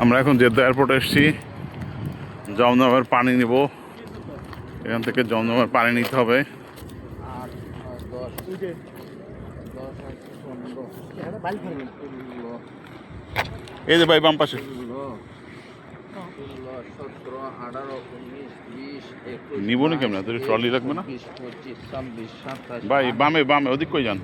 আমরা এখন জেদ্দা এয়ারপোর্টে এসেছি, জমজমের পানি নিব। এখান থেকে জমজমের পানি নিতে হবে। এই যে ভাই বাম পাশে নিব নি কেমন? তোর ট্রলি লাগবে না ভাই? বামে বামে ওদিক কই যান?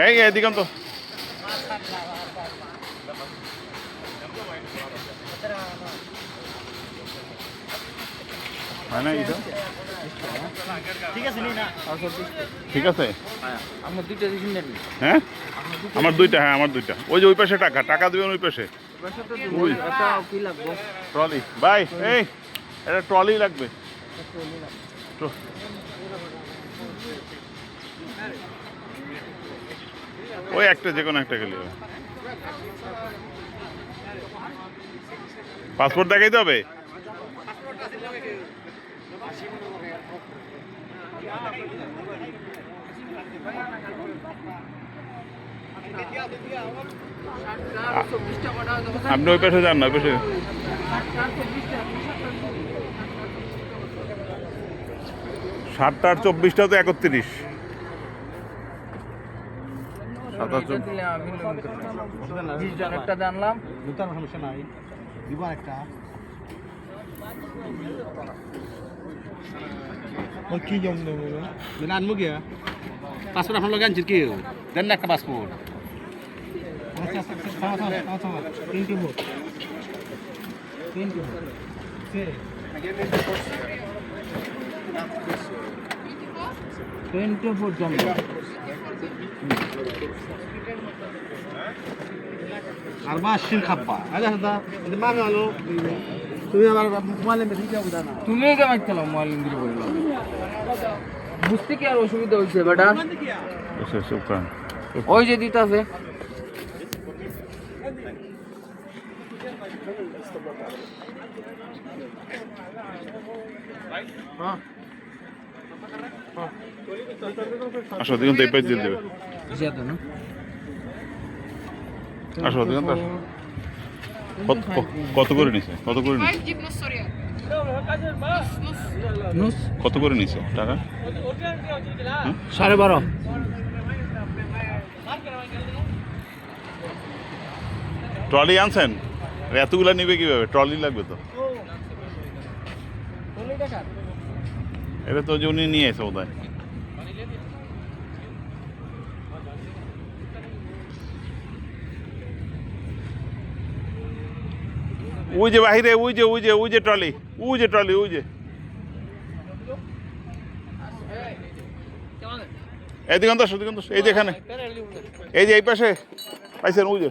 এই এদিকে তো হয় না? ঠিক আছে, হ্যাঁ আমার দুইটা, হ্যাঁ আমার দুইটা। ওই যে ওই পাশে টাকা টাকা দেবেন, ওই পাশে ট্রলি। ভাই এই এটা ট্রলি লাগবে। ওই একটা যে কোনো একটা গেলে। পাসপোর্ট দেখাইতে হবে? আপনি ওই পাশে যান না, ওই পাশে। 7 আর 24টা তো 31। জানলাম সমস্যা নাই, দিব একটা। কি জম আনবো গিয়া পাসপোর্ট আপনার লোক আনছি, কি দেন না একটা পাসপোর্ট। আর মাসির খাব্বা মানে হলো তুমি আবার মোবাইলে মেসেজ দাও না, তুমি কেমন খেলো মোবাইল দিয়ে বললাম বুঝতে কি আর অসুবিধা হইছে বেটা? ওই যে দিতে আছে আসো দেখুন তো এই পেজ দিয়ে দেবে। আসো দেখুন তো। কত করে নিছে? কত করে নিছে? কত করে নিছে টাকা? 12.5। ট্রলি আনছেন? এতগুলা নিবে কিভাবে? ট্রলি লাগবে তো। এটা তো যে উনি নিয়ে এসে বোধহয়। ওই যে বাহিরে, ওই যে ওই যে ওই যে ট্রলি, ওই যে ট্রলি, ওই যে এই দিগন্ত, এই যে এখানে, এই যে এই পাশে পাইছেন, ওই যে